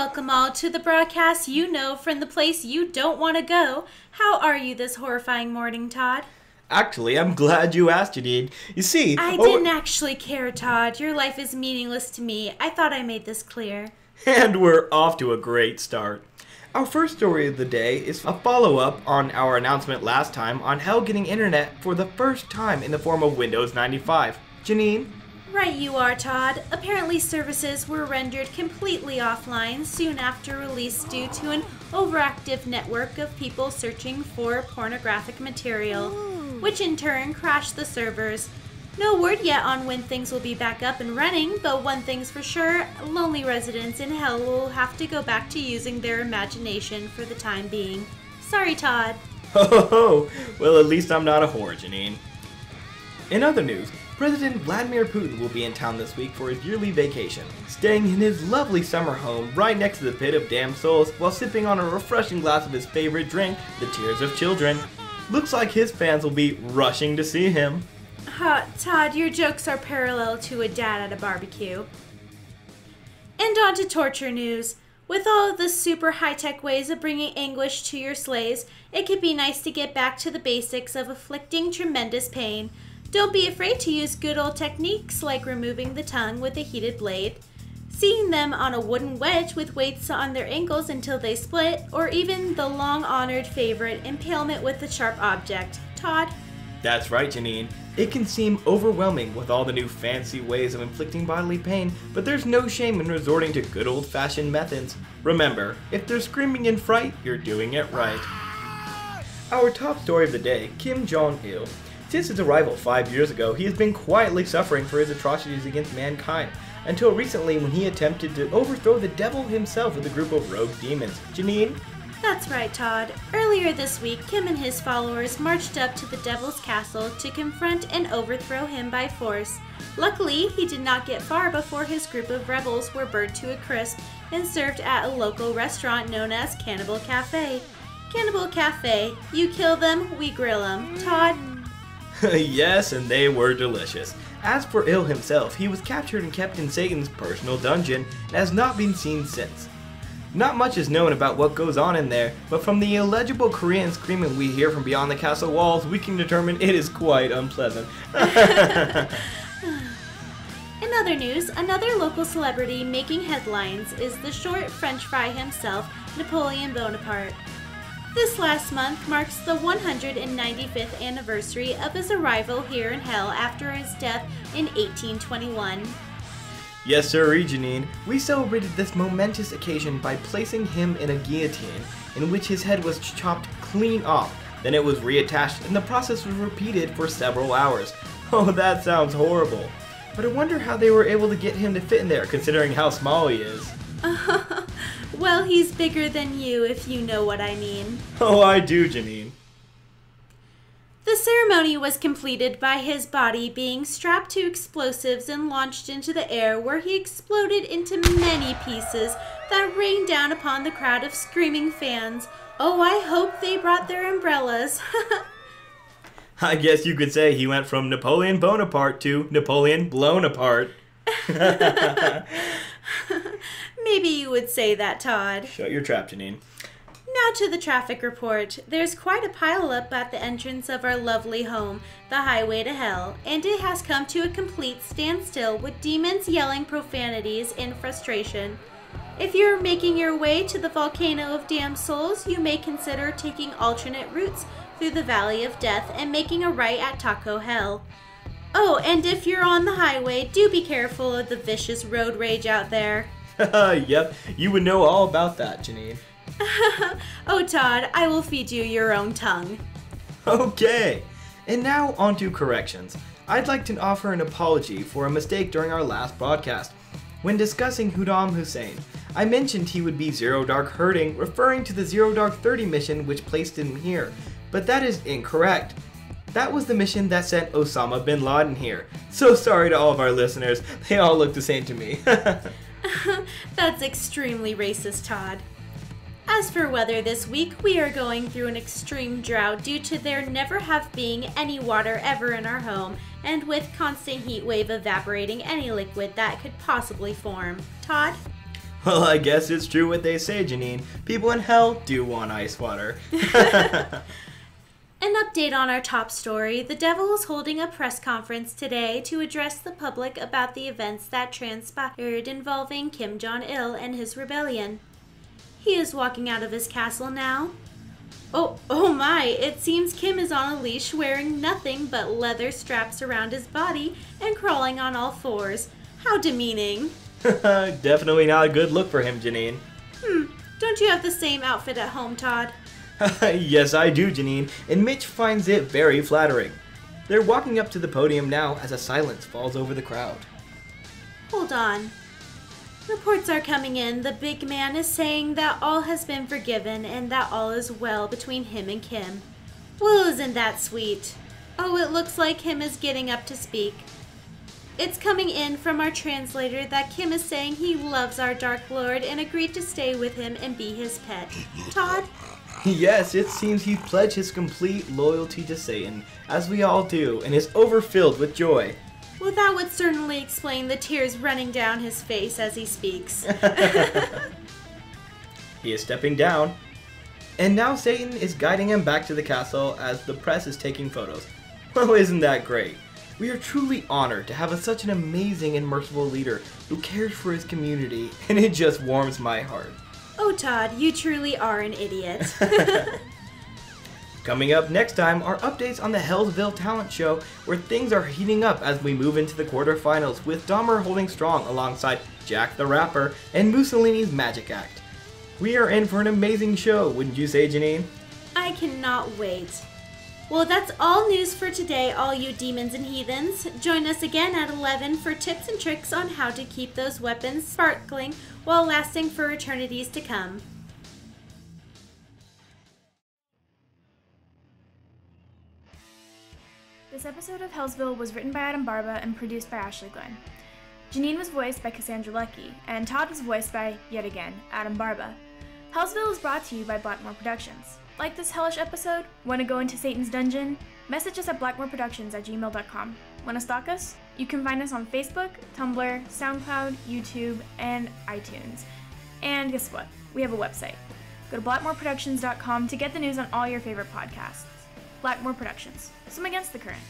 Welcome all to the broadcast you know from the place you don't want to go. How are you this horrifying morning, Todd? Actually, I'm glad you asked, Janine. You see... I didn't actually care, Todd. Your life is meaningless to me. I thought I made this clear. And we're off to a great start. Our first story of the day is a follow-up on our announcement last time on Hell getting internet for the first time in the form of Windows 95. Janine? Right you are, Todd. Apparently services were rendered completely offline soon after release due to an overactive network of people searching for pornographic material, which in turn crashed the servers. No word yet on when things will be back up and running, but one thing's for sure, lonely residents in Hell will have to go back to using their imagination for the time being. Sorry, Todd. Ho ho ho! Well, at least I'm not a whore, Janine. In other news, President Vladimir Putin will be in town this week for his yearly vacation, staying in his lovely summer home right next to the Pit of Damned Souls while sipping on a refreshing glass of his favorite drink, the Tears of Children. Looks like his fans will be rushing to see him. Todd, your jokes are parallel to a dad at a barbecue. And on to torture news. With all of the super high-tech ways of bringing anguish to your slaves, it could be nice to get back to the basics of inflicting tremendous pain. Don't be afraid to use good old techniques like removing the tongue with a heated blade, seeing them on a wooden wedge with weights on their ankles until they split, or even the long-honored favorite, impalement with a sharp object. Todd? That's right, Janine. It can seem overwhelming with all the new fancy ways of inflicting bodily pain, but there's no shame in resorting to good old-fashioned methods. Remember, if they're screaming in fright, you're doing it right. Our top story of the day, Kim Jong-il. Since his arrival 5 years ago, he has been quietly suffering for his atrocities against mankind, until recently when he attempted to overthrow the devil himself with a group of rogue demons. Janine? That's right, Todd. Earlier this week, Kim and his followers marched up to the devil's castle to confront and overthrow him by force. Luckily, he did not get far before his group of rebels were burnt to a crisp and served at a local restaurant known as Cannibal Cafe. Cannibal Cafe, you kill them, we grill them. Todd? Yes, and they were delicious. As for Il himself, he was captured and kept in Satan's personal dungeon and has not been seen since. Not much is known about what goes on in there, but from the illegible Korean screaming we hear from beyond the castle walls, we can determine it is quite unpleasant. In other news, another local celebrity making headlines is the short French fry himself, Napoleon Bonaparte. This last month marks the 195th anniversary of his arrival here in Hell after his death in 1821. Yes, sir, Janine. We celebrated this momentous occasion by placing him in a guillotine, in which his head was chopped clean off. Then it was reattached, and the process was repeated for several hours. Oh, that sounds horrible. But I wonder how they were able to get him to fit in there, considering how small he is. Well, he's bigger than you, if you know what I mean. Oh, I do, Janine. The ceremony was completed by his body being strapped to explosives and launched into the air, where he exploded into many pieces that rained down upon the crowd of screaming fans. Oh, I hope they brought their umbrellas. I guess you could say he went from Napoleon Bonaparte to Napoleon blown apart. Maybe you would say that, Todd. Shut your trap, Janine. Now to the traffic report. There's quite a pileup at the entrance of our lovely home, the highway to hell, and it has come to a complete standstill with demons yelling profanities in frustration. If you're making your way to the volcano of damned souls, you may consider taking alternate routes through the Valley of Death and making a right at Taco Hell. Oh, and if you're on the highway, do be careful of the vicious road rage out there. Yep, you would know all about that, Janine. Oh, Todd, I will feed you your own tongue. Okay, and now on to corrections. I'd like to offer an apology for a mistake during our last broadcast. When discussing Saddam Hussein, I mentioned he would be Zero Dark Hurting, referring to the Zero Dark 30 mission which placed him here, but that is incorrect. That was the mission that sent Osama bin Laden here. So sorry to all of our listeners, they all look the same to me. That's extremely racist, Todd. As for weather this week, we are going through an extreme drought due to there never have being any water ever in our home, and with constant heat wave evaporating any liquid that could possibly form. Todd? Well, I guess it's true what they say, Genine. People in hell do want ice water. An update on our top story. The Devil is holding a press conference today to address the public about the events that transpired involving Kim Jong-il and his rebellion. He is walking out of his castle now. Oh my, it seems Kim is on a leash wearing nothing but leather straps around his body and crawling on all fours. How demeaning. Definitely not a good look for him, Genine. Don't you have the same outfit at home, Todd? Yes, I do, Genine, and Mitch finds it very flattering. They're walking up to the podium now as a silence falls over the crowd. Hold on. Reports are coming in. The big man is saying that all has been forgiven and that all is well between him and Kim. Well, isn't that sweet? Oh, it looks like Kim is getting up to speak. It's coming in from our translator that Kim is saying he loves our Dark Lord and agreed to stay with him and be his pet. Todd? Yes, it seems he pledged his complete loyalty to Satan, as we all do, and is overfilled with joy. Well, that would certainly explain the tears running down his face as he speaks. He is stepping down, and now Satan is guiding him back to the castle as the press is taking photos. Well, isn't that great? We are truly honored to have such an amazing and merciful leader who cares for his community, and it just warms my heart. Oh, Todd, you truly are an idiot. Coming up next time are updates on the Hellsville talent show, where things are heating up as we move into the quarterfinals, with Dahmer holding strong alongside Jack the Rapper and Mussolini's Magic Act. We are in for an amazing show, wouldn't you say, Genine? I cannot wait. Well, that's all news for today, all you demons and heathens. Join us again at 11 for tips and tricks on how to keep those weapons sparkling while lasting for eternities to come. This episode of Hellsville was written by Adam Barba and produced by Ashley Glenn. Genine was voiced by Cassandra Luckey, and Todd was voiced by, yet again, Adam Barba. Hellsville is brought to you by Blackmore Productions. Like this hellish episode? Want to go into Satan's dungeon? Message us at blackmoreproductions@gmail.com. Want to stalk us? You can find us on Facebook, Tumblr, SoundCloud, YouTube, and iTunes. And guess what? We have a website. Go to blackmoreproductions.com to get the news on all your favorite podcasts. Blackmore Productions. Swim against the current.